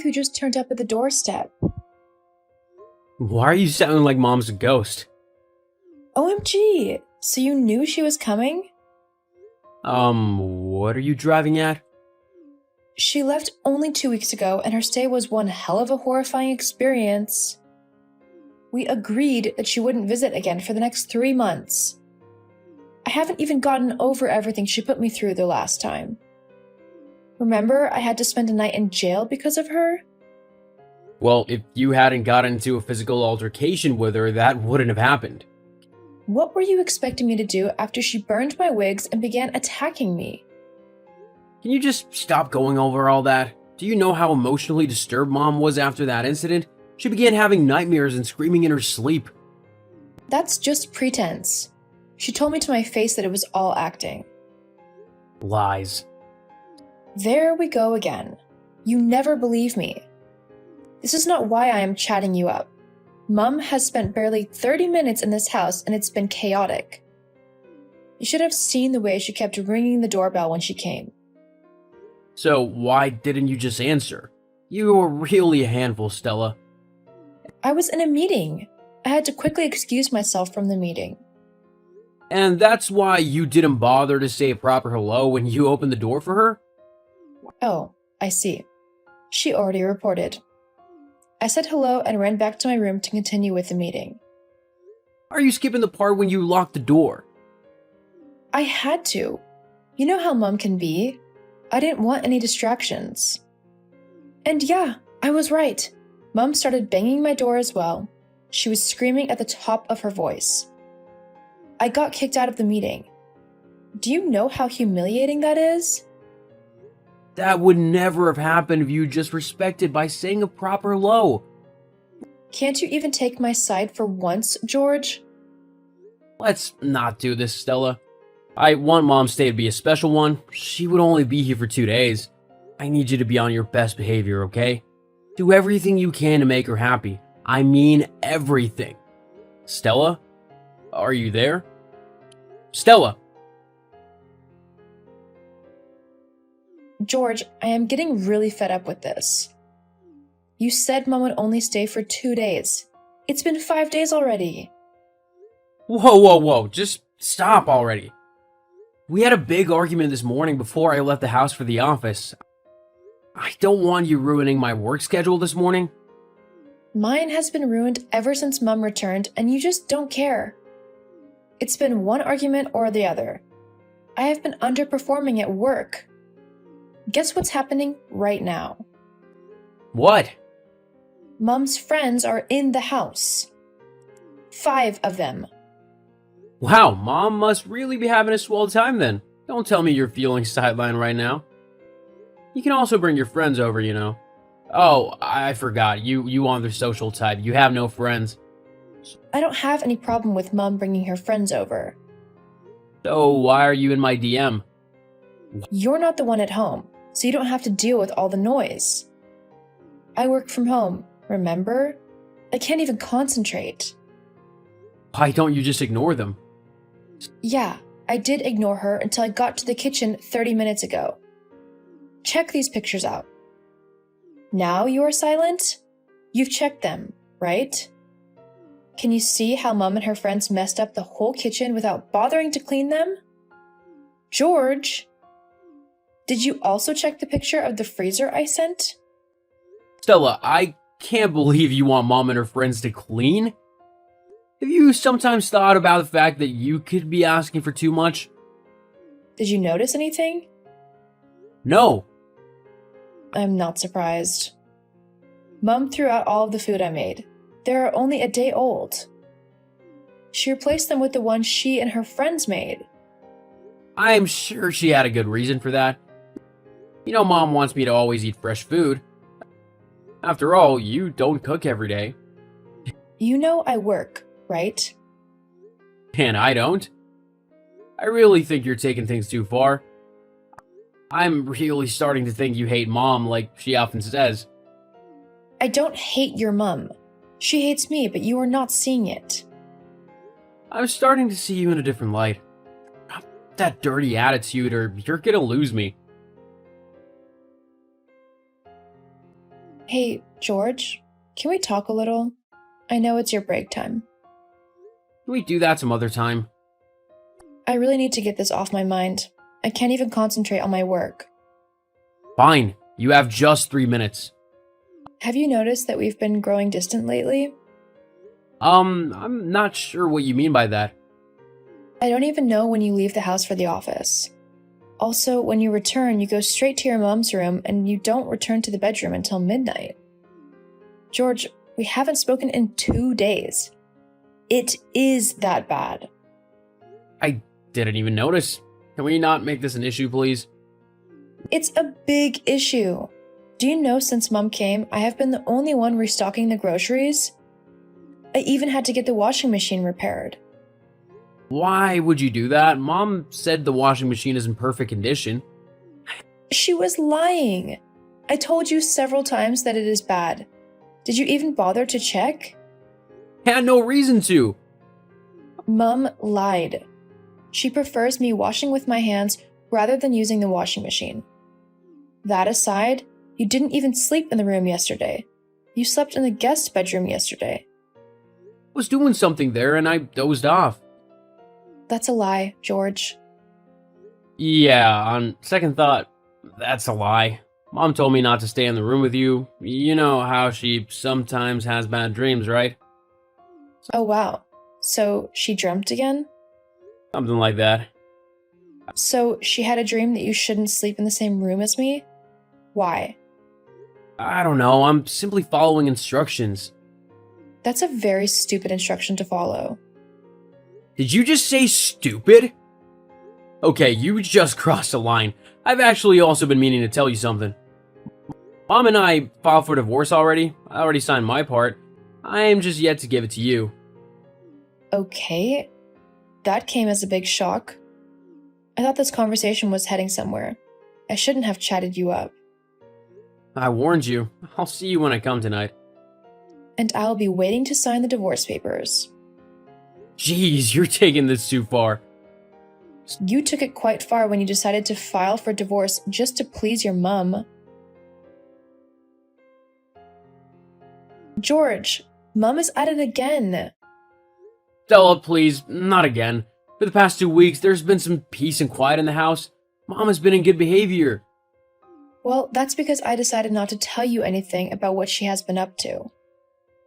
who just turned up at the doorstep. Why are you sounding like Mom's a ghost? OMG, so you knew she was coming? What are you driving at? She left only 2 weeks ago, and her stay was one hell of a horrifying experience. We agreed that she wouldn't visit again for the next 3 months. I haven't even gotten over everything she put me through the last time. Remember, I had to spend a night in jail because of her? Well, if you hadn't gotten into a physical altercation with her, that wouldn't have happened. What were you expecting me to do after she burned my wigs and began attacking me? Can you just stop going over all that? Do you know how emotionally disturbed Mom was after that incident? She began having nightmares and screaming in her sleep. That's just pretense. She told me to my face that it was all acting. Lies. There we go again. You never believe me. This is not why I am chatting you up. Mom has spent barely 30 minutes in this house and it's been chaotic. You should have seen the way she kept ringing the doorbell when she came. So why didn't you just answer? You were really a handful, Stella. I was in a meeting. I had to quickly excuse myself from the meeting. And that's why you didn't bother to say a proper hello when you opened the door for her? Oh, I see. She already reported. I said hello and ran back to my room to continue with the meeting. Are you skipping the part when you locked the door? I had to. You know how Mom can be. I didn't want any distractions. And yeah, I was right. Mom started banging my door as well. She was screaming at the top of her voice. I got kicked out of the meeting. Do you know how humiliating that is? That would never have happened if you just respected by saying a proper hello. Can't you even take my side for once, George? Let's not do this, Stella. I want Mom's stay to be a special one. She would only be here for 2 days. I need you to be on your best behavior, okay? Do everything you can to make her happy. I mean everything. Stella? Are you there? Stella! George, I am getting really fed up with this. You said Mom would only stay for 2 days. It's been 5 days already. Whoa. Just stop already. We had a big argument this morning before I left the house for the office. I don't want you ruining my work schedule this morning. Mine has been ruined ever since Mom returned, and you just don't care. It's been one argument or the other. I have been underperforming at work. Guess what's happening right now? What? Mom's friends are in the house. 5 of them. Wow, Mom must really be having a swell time then. Don't tell me you're feeling sidelined right now. You can also bring your friends over, you know. Oh, I forgot. You aren't their social type. You have no friends. I don't have any problem with Mom bringing her friends over. So why are you in my DM? You're not the one at home, so you don't have to deal with all the noise. I work from home, remember? I can't even concentrate. Why don't you just ignore them? Yeah, I did ignore her until I got to the kitchen 30 minutes ago. Check these pictures out. Now you are silent? You've checked them, right? Can you see how Mom and her friends messed up the whole kitchen without bothering to clean them? George! Did you also check the picture of the freezer I sent? Stella, I can't believe you want Mom and her friends to clean. Have you sometimes thought about the fact that you could be asking for too much? Did you notice anything? No. I'm not surprised. Mom threw out all of the food I made. They're only a day old. She replaced them with the ones she and her friends made. I'm sure she had a good reason for that. You know, Mom wants me to always eat fresh food. After all, you don't cook every day. You know I work, right? And I don't. I really think you're taking things too far. I'm really starting to think you hate Mom like she often says. I don't hate your mom. She hates me, but you are not seeing it. I'm starting to see you in a different light. That dirty attitude or you're gonna lose me. Hey, George, can we talk a little? I know it's your break time. Can we do that some other time? I really need to get this off my mind. I can't even concentrate on my work. Fine. You have just 3 minutes. Have you noticed that we've been growing distant lately? I'm not sure what you mean by that. I don't even know when you leave the house for the office. Also, when you return, you go straight to your mom's room and you don't return to the bedroom until midnight. George, we haven't spoken in 2 days. It is that bad. I didn't even notice. Can we not make this an issue, please? It's a big issue. Do you know since Mom came, I have been the only one restocking the groceries? I even had to get the washing machine repaired. Why would you do that? Mom said the washing machine is in perfect condition. She was lying. I told you several times that it is bad. Did you even bother to check? Had no reason to. Mom lied. She prefers me washing with my hands rather than using the washing machine. That aside, you didn't even sleep in the room yesterday. You slept in the guest bedroom yesterday. Was doing something there and I dozed off. That's a lie, George. Yeah, on second thought, that's a lie. Mom told me not to stay in the room with you. You know how she sometimes has bad dreams, right? Oh wow. So she dreamt again? Something like that. So she had a dream that you shouldn't sleep in the same room as me? Why? I don't know, I'm simply following instructions. That's a very stupid instruction to follow. Did you just say stupid? Okay, you just crossed a line. I've actually also been meaning to tell you something. Mom and I filed for divorce already. I already signed my part. I am just yet to give it to you. Okay. That came as a big shock. I thought this conversation was heading somewhere. I shouldn't have chatted you up. I warned you. I'll see you when I come tonight. And I'll be waiting to sign the divorce papers. Jeez, you're taking this too far. You took it quite far when you decided to file for divorce just to please your mum. George, Mum is at it again. Stella, please, not again. For the past 2 weeks, there's been some peace and quiet in the house. Mom has been in good behavior. Well, that's because I decided not to tell you anything about what she has been up to.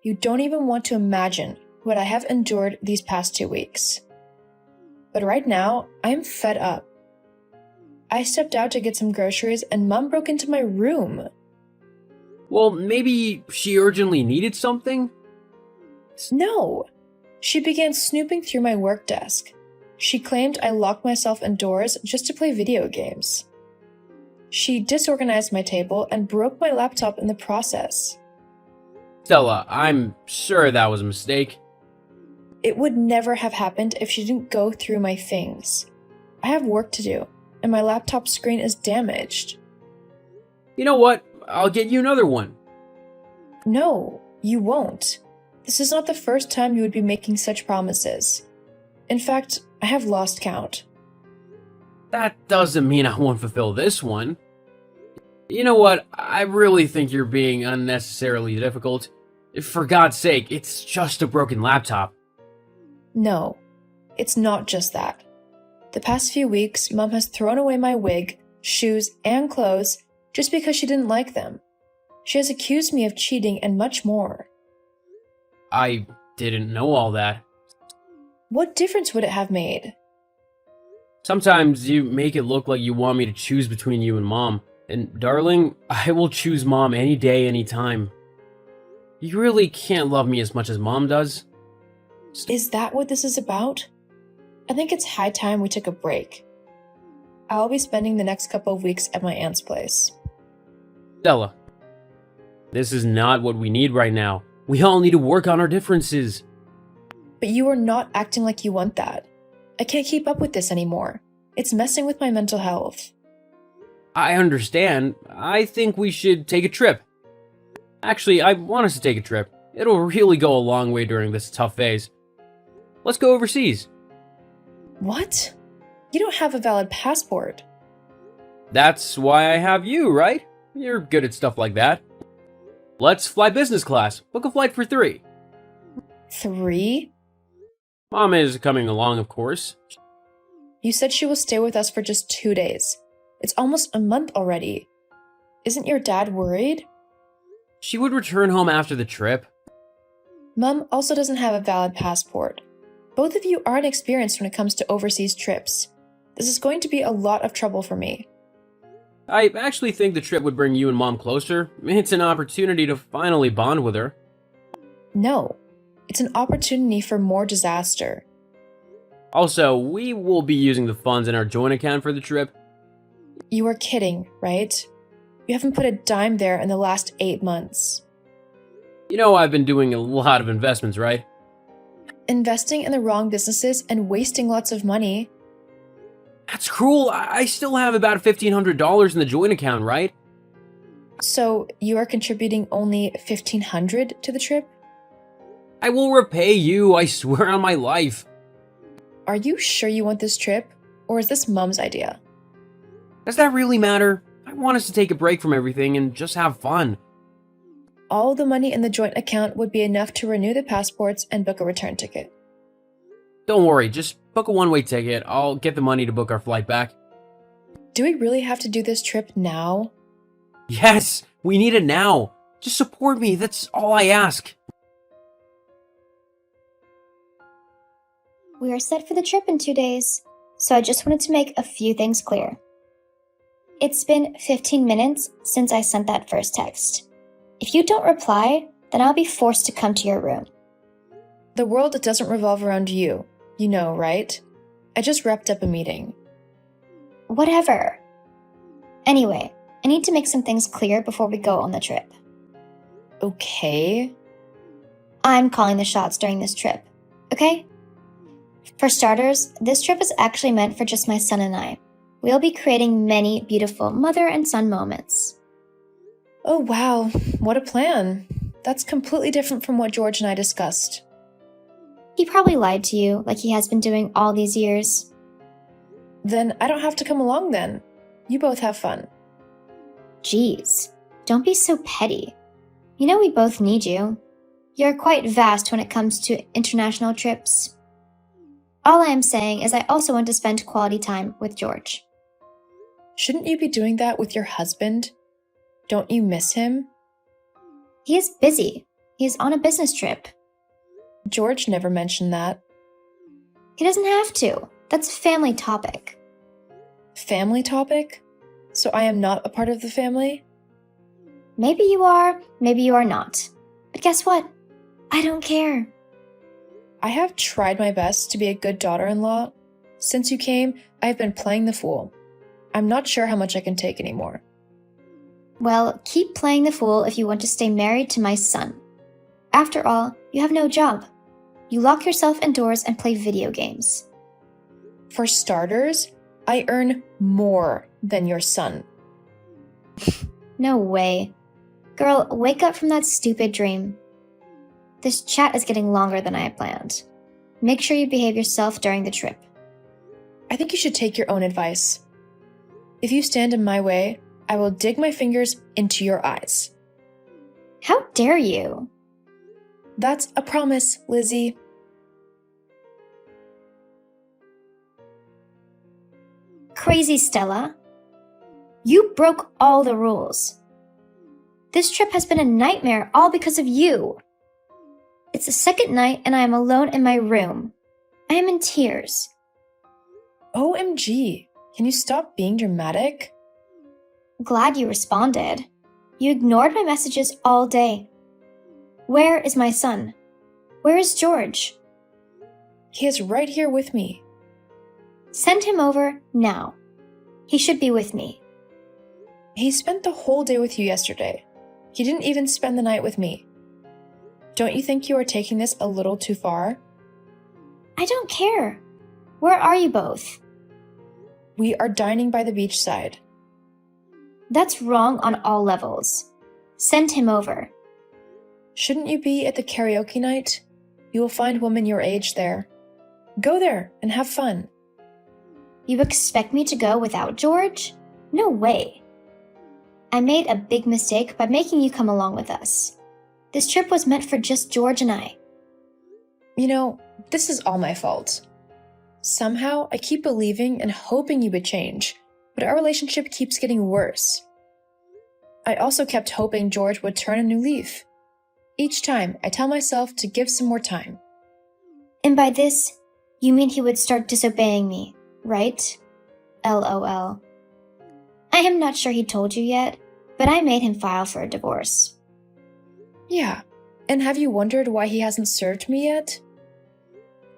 You don't even want to imagine what I have endured these past 2 weeks. But right now, I'm fed up. I stepped out to get some groceries and Mum broke into my room. Well, maybe she urgently needed something? No. She began snooping through my work desk. She claimed I locked myself indoors just to play video games. She disorganized my table and broke my laptop in the process. Stella, I'm sure that was a mistake. It would never have happened if she didn't go through my things. I have work to do, and my laptop screen is damaged. You know what? I'll get you another one. No, you won't. This is not the first time you would be making such promises. In fact, I have lost count. That doesn't mean I won't fulfill this one. You know what? I really think you're being unnecessarily difficult. For God's sake, it's just a broken laptop. No, it's not just that. The past few weeks, Mum has thrown away my wig, shoes, and clothes just because she didn't like them. She has accused me of cheating and much more. I didn't know all that. What difference would it have made? Sometimes you make it look like you want me to choose between you and Mom. And darling, I will choose Mom any day, any time. You really can't love me as much as Mom does. Is that what this is about? I think it's high time we took a break. I'll be spending the next couple of weeks at my aunt's place. Stella, this is not what we need right now. We all need to work on our differences. But you are not acting like you want that. I can't keep up with this anymore. It's messing with my mental health. I understand. I think we should take a trip. Actually, I want us to take a trip. It'll really go a long way during this tough phase. Let's go overseas. What? You don't have a valid passport. That's why I have you, right? You're good at stuff like that. Let's fly business class. Book a flight for 3. 3? Mom is coming along, of course. You said she will stay with us for just 2 days. It's almost a month already. Isn't your dad worried? She would return home after the trip. Mom also doesn't have a valid passport. Both of you aren't experienced when it comes to overseas trips. This is going to be a lot of trouble for me. I actually think the trip would bring you and Mom closer. It's an opportunity to finally bond with her. No, it's an opportunity for more disaster. Also, we will be using the funds in our joint account for the trip. You are kidding, right? You haven't put a dime there in the last 8 months. You know I've been doing a lot of investments, right? Investing in the wrong businesses and wasting lots of money. That's cruel. I still have about $1,500 in the joint account, right? So you are contributing only $1,500 to the trip? I will repay you, I swear on my life. Are you sure you want this trip? Or is this Mom's idea? Does that really matter? I want us to take a break from everything and just have fun. All the money in the joint account would be enough to renew the passports and book a return ticket. Don't worry, just book a one-way ticket. I'll get the money to book our flight back. Do we really have to do this trip now? Yes, we need it now. Just support me, that's all I ask. We are set for the trip in 2 days, so I just wanted to make a few things clear. It's been 15 minutes since I sent that first text. If you don't reply, then I'll be forced to come to your room. The world doesn't revolve around you. You know, right? I just wrapped up a meeting. Whatever. Anyway, I need to make some things clear before we go on the trip. Okay. I'm calling the shots during this trip, okay? For starters, this trip is actually meant for just my son and I. We'll be creating many beautiful mother and son moments. Oh wow, what a plan. That's completely different from what George and I discussed. He probably lied to you like he has been doing all these years. Then I don't have to come along then. You both have fun. Jeez, don't be so petty. You know we both need you. You're quite vast when it comes to international trips. All I am saying is I also want to spend quality time with George. Shouldn't you be doing that with your husband? Don't you miss him? He is busy. He is on a business trip. George never mentioned that. He doesn't have to. That's a family topic. Family topic? So I am not a part of the family? Maybe you are, maybe you are not. But guess what? I don't care. I have tried my best to be a good daughter-in-law. Since you came, I have been playing the fool. I'm not sure how much I can take anymore. Well, keep playing the fool if you want to stay married to my son. After all, you have no job. You lock yourself indoors and play video games. For starters, I earn more than your son. No way. Girl, wake up from that stupid dream. This chat is getting longer than I had planned. Make sure you behave yourself during the trip. I think you should take your own advice. If you stand in my way, I will dig my fingers into your eyes. How dare you? That's a promise, Lizzie. Crazy Stella. You broke all the rules. This trip has been a nightmare all because of you. It's the second night and I am alone in my room. I am in tears. OMG, can you stop being dramatic? Glad you responded. You ignored my messages all day. Where is my son? Where is George? He is right here with me. Send him over now. He should be with me. He spent the whole day with you yesterday. He didn't even spend the night with me. Don't you think you are taking this a little too far? I don't care. Where are you both? We are dining by the beachside. That's wrong on all levels. Send him over. Shouldn't you be at the karaoke night? You will find women your age there. Go there and have fun. You expect me to go without George? No way. I made a big mistake by making you come along with us. This trip was meant for just George and I. You know, this is all my fault. Somehow, I keep believing and hoping you would change, but our relationship keeps getting worse. I also kept hoping George would turn a new leaf. Each time, I tell myself to give some more time. And by this, you mean he would start disobeying me, right? LOL. I am not sure he told you yet, but I made him file for a divorce. Yeah, and have you wondered why he hasn't served me yet?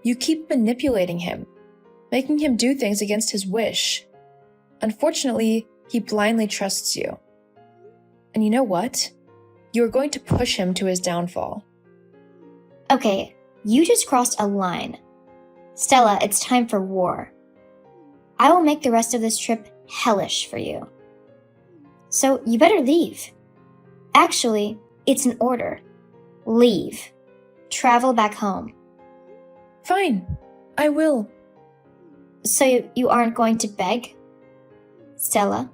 You keep manipulating him, making him do things against his wish. Unfortunately, he blindly trusts you. And you know what? You are going to push him to his downfall. Okay, you just crossed a line. Stella, it's time for war. I will make the rest of this trip hellish for you. So you better leave. Actually, it's an order. Leave. Travel back home. Fine, I will. So you aren't going to beg? Stella?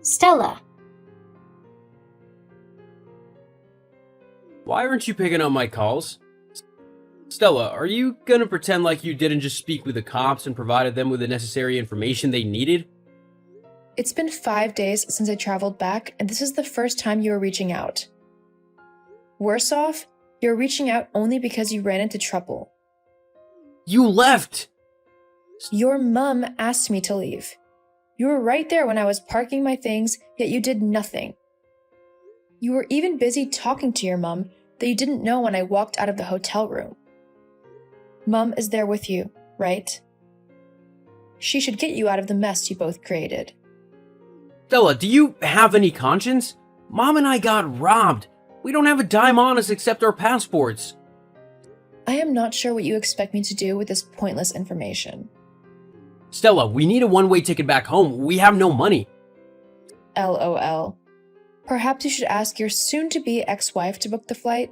Stella! Why aren't you picking up my calls? Stella, are you gonna pretend like you didn't just speak with the cops and provided them with the necessary information they needed? It's been 5 days since I traveled back, and this is the first time you are reaching out. Worse off, you're reaching out only because you ran into trouble. You left! Your mum asked me to leave. You were right there when I was parking my things, yet you did nothing. You were even busy talking to your mum that you didn't know when I walked out of the hotel room. Mum is there with you, right? She should get you out of the mess you both created. Stella, do you have any conscience? Mom and I got robbed. We don't have a dime on us except our passports. I am not sure what you expect me to do with this pointless information. Stella, we need a one-way ticket back home. We have no money. LOL. Perhaps you should ask your soon-to-be ex-wife to book the flight?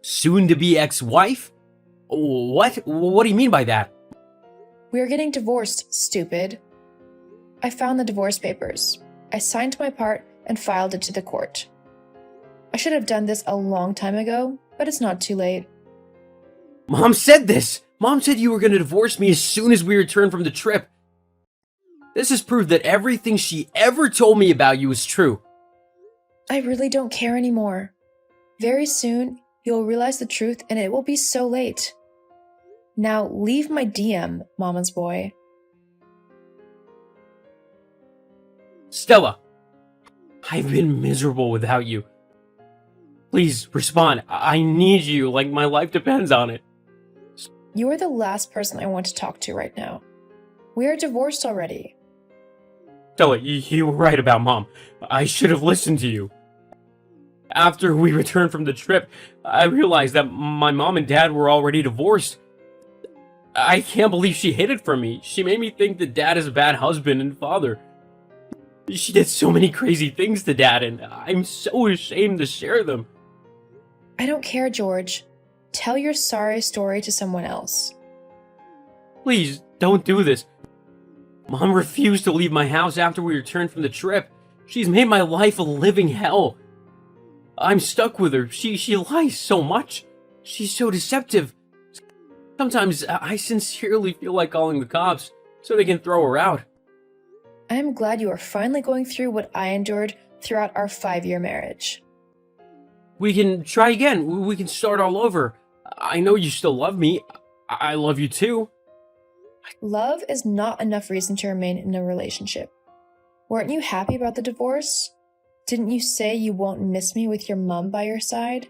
Soon-to-be ex-wife? What? What do you mean by that? We are getting divorced, stupid. I found the divorce papers. I signed my part and filed it to the court. I should have done this a long time ago, but it's not too late. Mom said this! Mom said you were going to divorce me as soon as we return from the trip. This has proved that everything she ever told me about you is true. I really don't care anymore. Very soon, you'll realize the truth and it will be so late. Now leave my DM, Mama's boy. Stella, I've been miserable without you. Please respond. I need you like my life depends on it. You are the last person I want to talk to right now. We are divorced already. Stella, you were right about Mom. I should have listened to you. After we returned from the trip, I realized that my mom and dad were already divorced. I can't believe she hid it from me. She made me think that Dad is a bad husband and father. She did so many crazy things to Dad, and I'm so ashamed to share them. I don't care, George. Tell your sorry story to someone else. Please, don't do this. Mom refused to leave my house after we returned from the trip. She's made my life a living hell. I'm stuck with her. She lies so much. She's so deceptive. Sometimes I sincerely feel like calling the cops so they can throw her out. I am glad you are finally going through what I endured throughout our 5-year marriage. We can try again. We can start all over. I know you still love me. I love you too. Love is not enough reason to remain in a relationship. Weren't you happy about the divorce? Didn't you say you won't miss me with your mom by your side?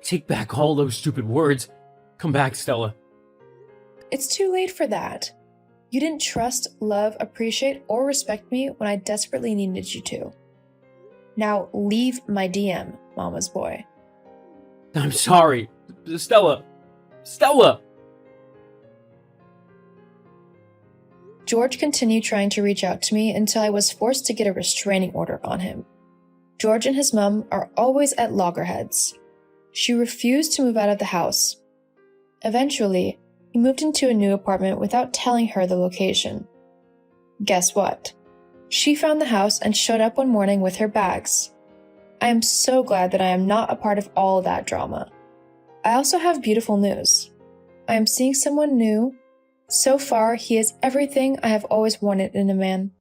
Take back all those stupid words. Come back, Stella. It's too late for that. You didn't trust, love, appreciate, or respect me when I desperately needed you to. Now leave my DM, Mama's boy. I'm sorry. Stella. Stella! George continued trying to reach out to me until I was forced to get a restraining order on him. George and his mom are always at loggerheads. She refused to move out of the house. Eventually, he moved into a new apartment without telling her the location. Guess what? She found the house and showed up one morning with her bags. I am so glad that I am not a part of all that drama. I also have beautiful news. I am seeing someone new. So far, he is everything I have always wanted in a man.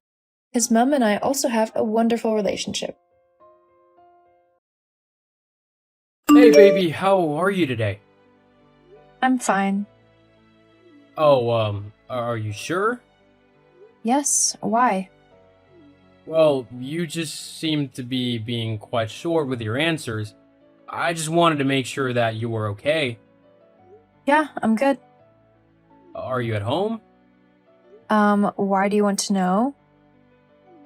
His mom and I also have a wonderful relationship. Hey baby, how are you today? I'm fine. Oh, are you sure? Yes, why? Well, you just seem to be being quite short with your answers. I just wanted to make sure that you were okay. Yeah, I'm good. Are you at home? Why do you want to know?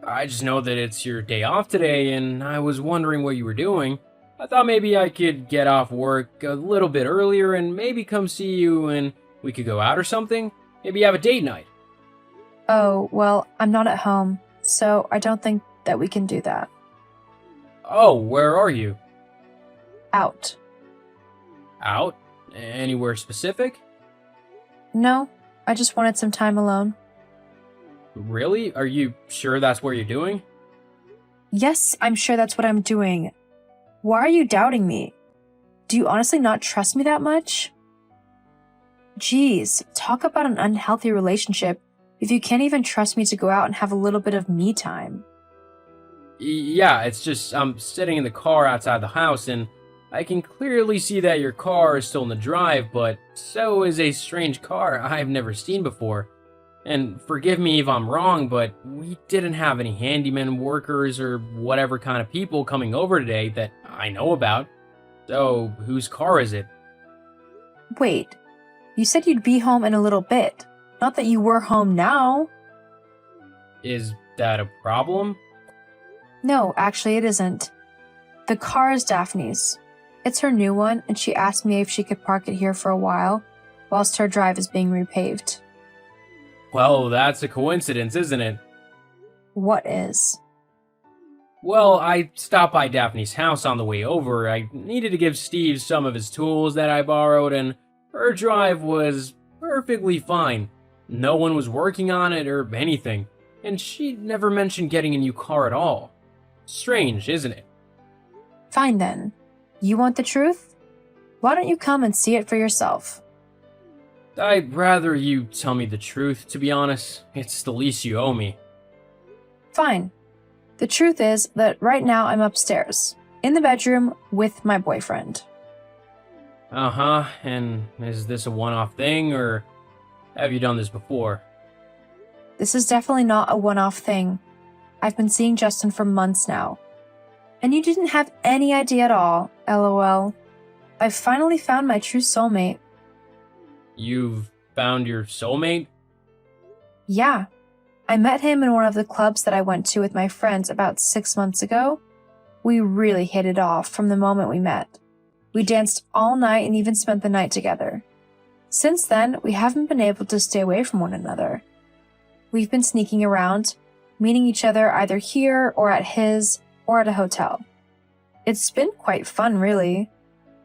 I just know that it's your day off today, and I was wondering what you were doing. I thought maybe I could get off work a little bit earlier and maybe come see you and we could go out or something. Maybe have a date night. Oh, well, I'm not at home, so I don't think that we can do that. Oh, where are you? Out. Out? Anywhere specific? No, I just wanted some time alone. Really? Are you sure that's what you're doing? Yes, I'm sure that's what I'm doing. Why are you doubting me? Do you honestly not trust me that much? Geez, talk about an unhealthy relationship if you can't even trust me to go out and have a little bit of me time. Yeah, it's just I'm sitting in the car outside the house and I can clearly see that your car is still in the drive, but so is a strange car I've never seen before. And forgive me if I'm wrong, but we didn't have any handyman workers or whatever kind of people coming over today that I know about. So, whose car is it? Wait, you said you'd be home in a little bit. Not that you were home now. Is that a problem? No, actually it isn't. The car is Daphne's. It's her new one, and she asked me if she could park it here for a while, whilst her drive is being repaved. Well, that's a coincidence, isn't it? What is? Well, I stopped by Daphne's house on the way over. I needed to give Steve some of his tools that I borrowed, and her drive was perfectly fine. No one was working on it or anything, and she never mentioned getting a new car at all. Strange, isn't it? Fine then. You want the truth? Why don't you come and see it for yourself? I'd rather you tell me the truth, to be honest. It's the least you owe me. Fine. The truth is that right now I'm upstairs, in the bedroom with my boyfriend. Uh-huh, and is this a one-off thing, or have you done this before? This is definitely not a one-off thing. I've been seeing Justin for months now. And you didn't have any idea at all, lol. I've finally found my true soulmate. You've found your soulmate? Yeah. I met him in one of the clubs that I went to with my friends about 6 months ago. We really hit it off from the moment we met. We danced all night and even spent the night together. Since then, we haven't been able to stay away from one another. We've been sneaking around, meeting each other either here or at his or at a hotel. It's been quite fun, really.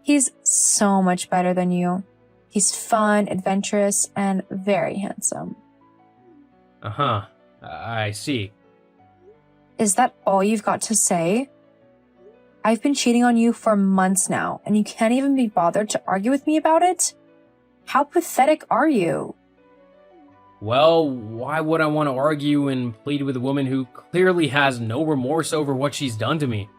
He's so much better than you. He's fun, adventurous, and very handsome. Uh-huh, I see. Is that all you've got to say? I've been cheating on you for months now, and you can't even be bothered to argue with me about it? How pathetic are you? Well, why would I want to argue and plead with a woman who clearly has no remorse over what she's done to me?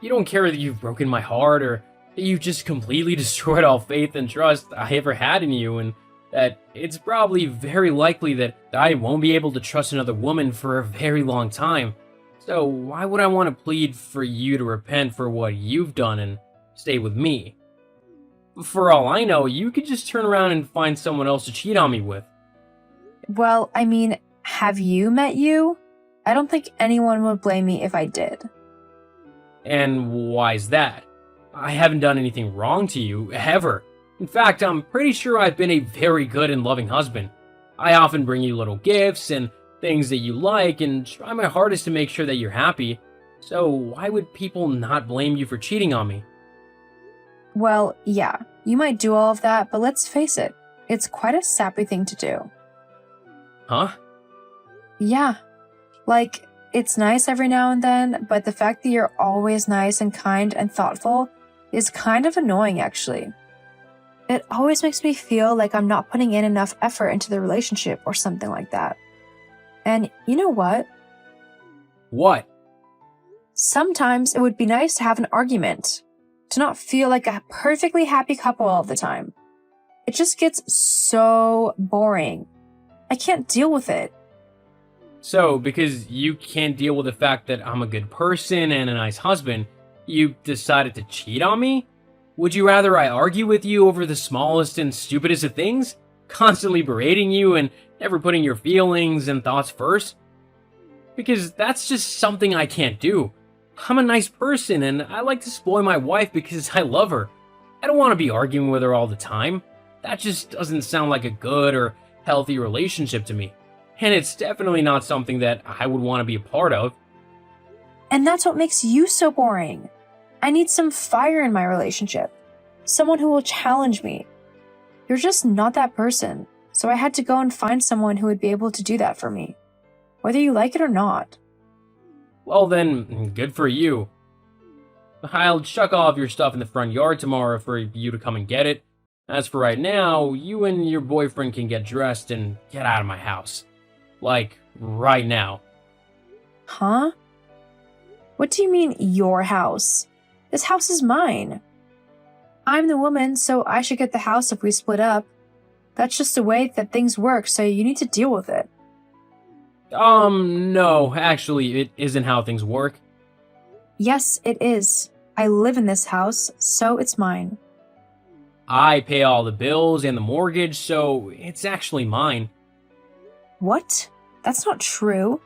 You don't care that you've broken my heart or that you've just completely destroyed all faith and trust I ever had in you, and that it's probably very likely that I won't be able to trust another woman for a very long time. So why would I want to plead for you to repent for what you've done and stay with me? For all I know, you could just turn around and find someone else to cheat on me with. Well, I mean, have you met you? I don't think anyone would blame me if I did. And why's that? I haven't done anything wrong to you, ever. In fact, I'm pretty sure I've been a very good and loving husband. I often bring you little gifts and things that you like and try my hardest to make sure that you're happy. So why would people not blame you for cheating on me? Well, yeah, you might do all of that, but let's face it, it's quite a sappy thing to do. Huh? Yeah. Like, it's nice every now and then, but the fact that you're always nice and kind and thoughtful is kind of annoying, actually. It always makes me feel like I'm not putting in enough effort into the relationship or something like that. And you know what? What? Sometimes it would be nice to have an argument, to not feel like a perfectly happy couple all the time. It just gets so boring. I can't deal with it. So, because you can't deal with the fact that I'm a good person and a nice husband, you decided to cheat on me? Would you rather I argue with you over the smallest and stupidest of things? Constantly berating you and never putting your feelings and thoughts first? Because that's just something I can't do. I'm a nice person and I like to spoil my wife because I love her. I don't want to be arguing with her all the time. That just doesn't sound like a good or healthy relationship to me. And it's definitely not something that I would want to be a part of. And that's what makes you so boring. I need some fire in my relationship. Someone who will challenge me. You're just not that person, so I had to go and find someone who would be able to do that for me, whether you like it or not. Well then, good for you. I'll chuck all of your stuff in the front yard tomorrow for you to come and get it. As for right now, you and your boyfriend can get dressed and get out of my house. Like, right now. Huh? What do you mean, your house? This house is mine. I'm the woman, so I should get the house if we split up. That's just the way that things work, so you need to deal with it. No, actually, it isn't how things work. Yes, it is. I live in this house, so it's mine. I pay all the bills and the mortgage, so it's actually mine. What? That's not true.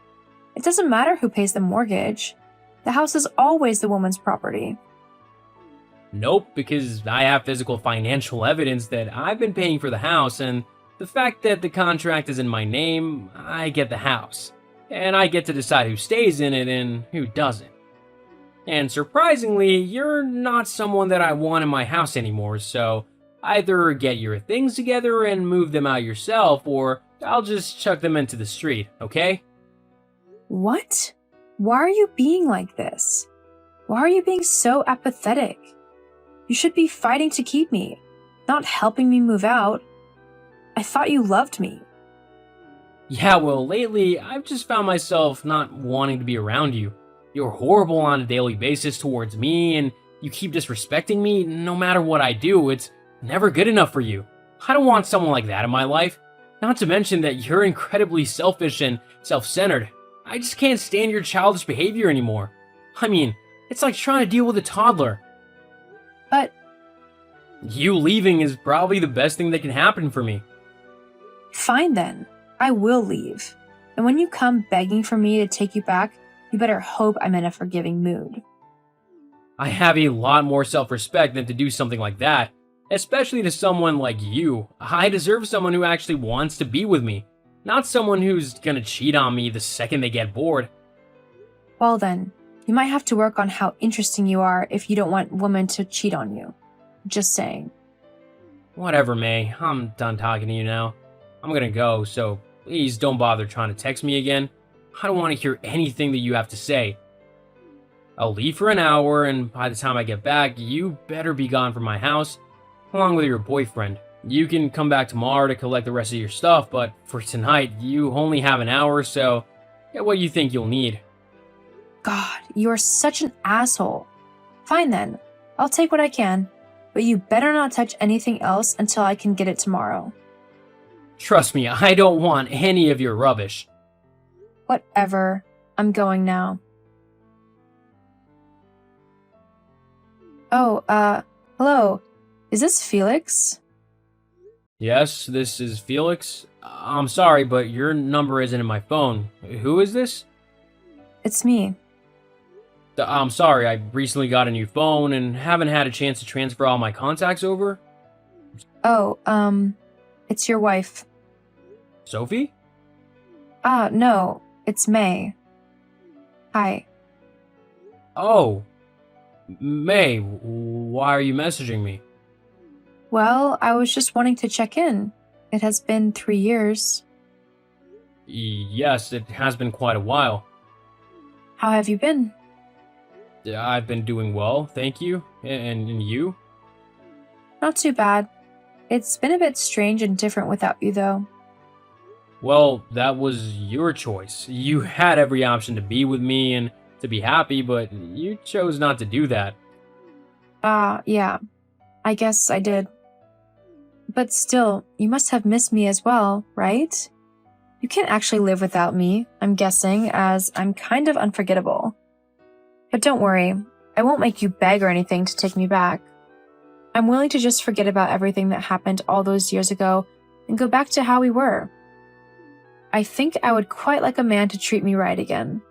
It doesn't matter who pays the mortgage. The house is always the woman's property. Nope, because I have physical financial evidence that I've been paying for the house, and the fact that the contract is in my name, I get the house. And I get to decide who stays in it and who doesn't. And surprisingly, you're not someone that I want in my house anymore, so either get your things together and move them out yourself, or I'll just chuck them into the street, okay? What? Why are you being like this? Why are you being so apathetic? You should be fighting to keep me, not helping me move out. I thought you loved me. Yeah, well, lately, I've just found myself not wanting to be around you. You're horrible on a daily basis towards me, and you keep disrespecting me no matter what I do. It's never good enough for you. I don't want someone like that in my life. Not to mention that you're incredibly selfish and self-centered. I just can't stand your childish behavior anymore. I mean, it's like trying to deal with a toddler. But You leaving is probably the best thing that can happen for me. fine then, I will leave. And when you come begging for me to take you back, you better hope I'm in a forgiving mood. I have a lot more self-respect than to do something like that. Especially to someone like you. I deserve someone who actually wants to be with me. Not someone who's gonna cheat on me the second they get bored. Well then, you might have to work on how interesting you are if you don't want women to cheat on you. Just saying. Whatever, May. I'm done talking to you now. I'm gonna go, so please don't bother trying to text me again. I don't want to hear anything that you have to say. I'll leave for an hour, and by the time I get back, you better be gone from my house, along with your boyfriend. You can come back tomorrow to collect the rest of your stuff, but for tonight, you only have an hour, so get what you think you'll need. God, you are such an asshole. Fine then, I'll take what I can, but you better not touch anything else until I can get it tomorrow. Trust me, I don't want any of your rubbish. Whatever, I'm going now. Oh, hello, is this Felix? Yes, this is Felix. I'm sorry, but your number isn't in my phone. Who is this? It's me. I'm sorry, I recently got a new phone and haven't had a chance to transfer all my contacts over. Oh, it's your wife. Sophie? No, it's May. Hi. Oh. May, why are you messaging me? Well, I was just wanting to check in. It has been 3 years. Yes, it has been quite a while. How have you been? Yeah, I've been doing well, thank you. And you? Not too bad. It's been a bit strange and different without you, though. Well, that was your choice. You had every option to be with me and to be happy, but you chose not to do that. Yeah. I guess I did. But still, you must have missed me as well, right? You can't actually live without me, I'm guessing, as I'm kind of unforgettable. But don't worry, I won't make you beg or anything to take me back. I'm willing to just forget about everything that happened all those years ago and go back to how we were. I think I would quite like a man to treat me right again,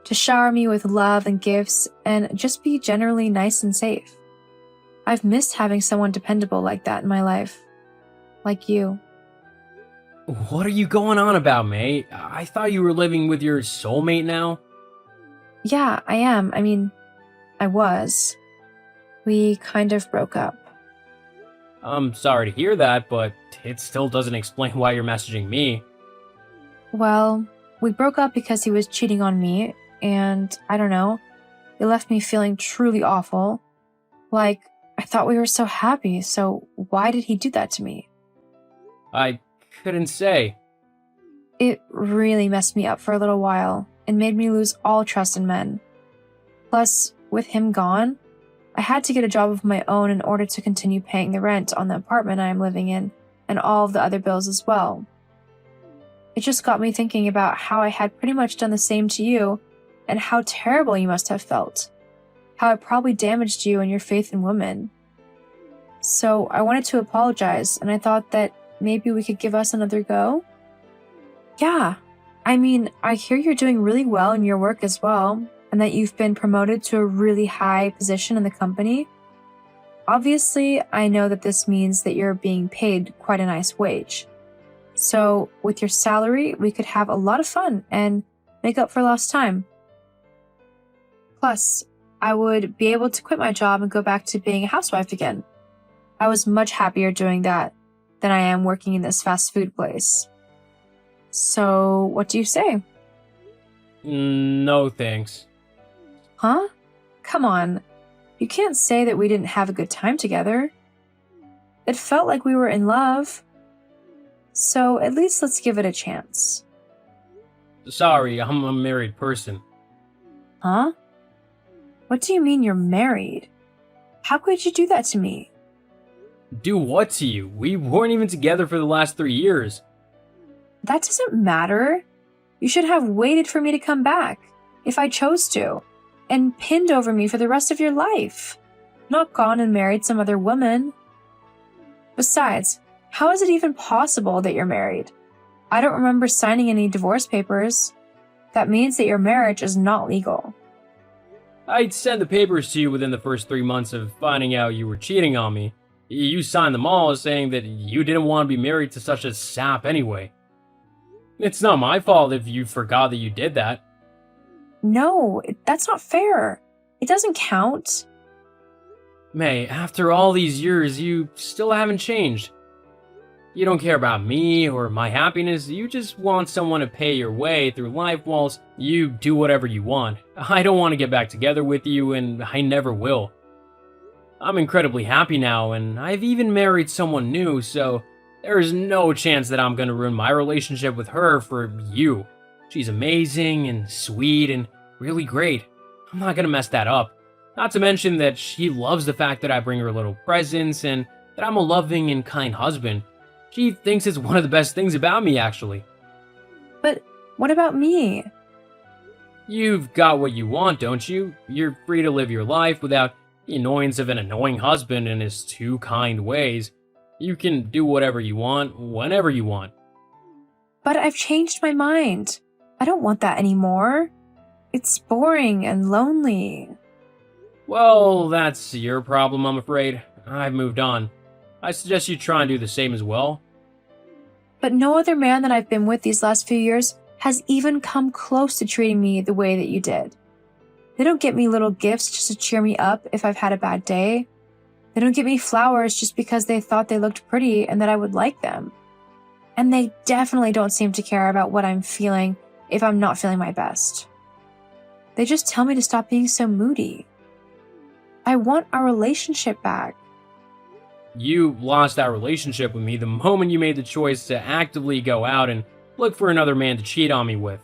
to shower me with love and gifts and just be generally nice and safe. I've missed having someone dependable like that in my life. Like you. What are you going on about, May? I thought you were living with your soulmate now. Yeah, I am. I mean, I was. We kind of broke up. I'm sorry to hear that, but it still doesn't explain why you're messaging me. Well, we broke up because he was cheating on me, and I don't know, it left me feeling truly awful. Like, I thought we were so happy, so why did he do that to me? I couldn't say. It really messed me up for a little while and made me lose all trust in men. Plus, with him gone, I had to get a job of my own in order to continue paying the rent on the apartment I am living in and all of the other bills as well. It just got me thinking about how I had pretty much done the same to you and how terrible you must have felt. How it probably damaged you and your faith in women. So I wanted to apologize, and I thought that maybe we could give us another go? Yeah, I mean, I hear you're doing really well in your work as well, and that you've been promoted to a really high position in the company. Obviously, I know that this means that you're being paid quite a nice wage. So, with your salary, we could have a lot of fun and make up for lost time. Plus, I would be able to quit my job and go back to being a housewife again. I was much happier doing that than I am working in this fast food place. So, what do you say? No thanks. Huh? Come on. You can't say that we didn't have a good time together. It felt like we were in love. So, at least let's give it a chance. Sorry, I'm a married person. Huh? What do you mean you're married? How could you do that to me? Do what to you? We weren't even together for the last 3 years. That doesn't matter. You should have waited for me to come back, if I chose to, and pinned over me for the rest of your life, not gone and married some other woman. Besides, how is it even possible that you're married? I don't remember signing any divorce papers. That means that your marriage is not legal. I'd send the papers to you within the first 3 months of finding out you were cheating on me. You signed them all saying that you didn't want to be married to such a sap anyway. It's not my fault if you forgot that you did that. No, that's not fair. It doesn't count. May, after all these years, you still haven't changed. You don't care about me or my happiness, you just want someone to pay your way through life whilst you do whatever you want. I don't want to get back together with you, and I never will. I'm incredibly happy now, and I've even married someone new, so there's no chance that I'm gonna ruin my relationship with her for you. She's amazing and sweet and really great. I'm not gonna mess that up. Not to mention that she loves the fact that I bring her little presents and that I'm a loving and kind husband. She thinks it's one of the best things about me, actually. But what about me? You've got what you want, don't you? You're free to live your life without the annoyance of an annoying husband and his 2 kind ways. You can do whatever you want, whenever you want. But I've changed my mind. I don't want that anymore. It's boring and lonely. Well, that's your problem, I'm afraid. I've moved on. I suggest you try and do the same as well. But no other man that I've been with these last few years has even come close to treating me the way that you did. They don't get me little gifts just to cheer me up if I've had a bad day. They don't get me flowers just because they thought they looked pretty and that I would like them. And they definitely don't seem to care about what I'm feeling if I'm not feeling my best. They just tell me to stop being so moody. I want our relationship back. You lost that relationship with me the moment you made the choice to actively go out and look for another man to cheat on me with.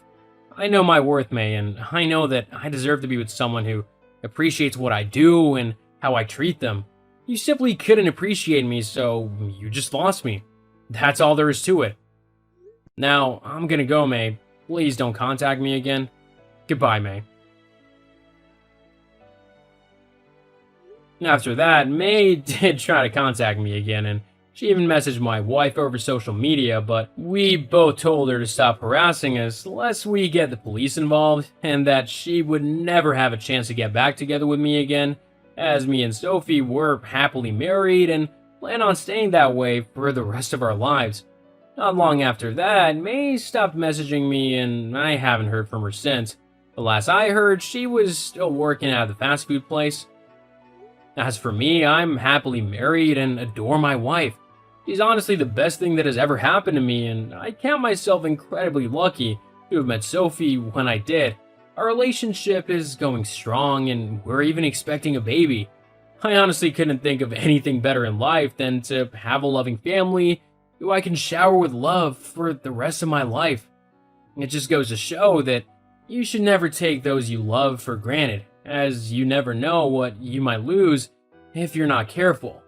I know my worth, May, and I know that I deserve to be with someone who appreciates what I do and how I treat them. You simply couldn't appreciate me, so you just lost me. That's all there is to it. Now, I'm gonna go, May. Please don't contact me again. Goodbye, May. After that, May did try to contact me again, and she even messaged my wife over social media, but we both told her to stop harassing us lest we get the police involved, and that she would never have a chance to get back together with me again, as me and Sophie were happily married and plan on staying that way for the rest of our lives. Not long after that, May stopped messaging me, and I haven't heard from her since. The last I heard, she was still working at the fast food place. As for me, I'm happily married and adore my wife. She's honestly the best thing that has ever happened to me, and I count myself incredibly lucky to have met Sophie when I did. Our relationship is going strong, and we're even expecting a baby. I honestly couldn't think of anything better in life than to have a loving family who I can shower with love for the rest of my life. It just goes to show that you should never take those you love for granted, as you never know what you might lose if you're not careful.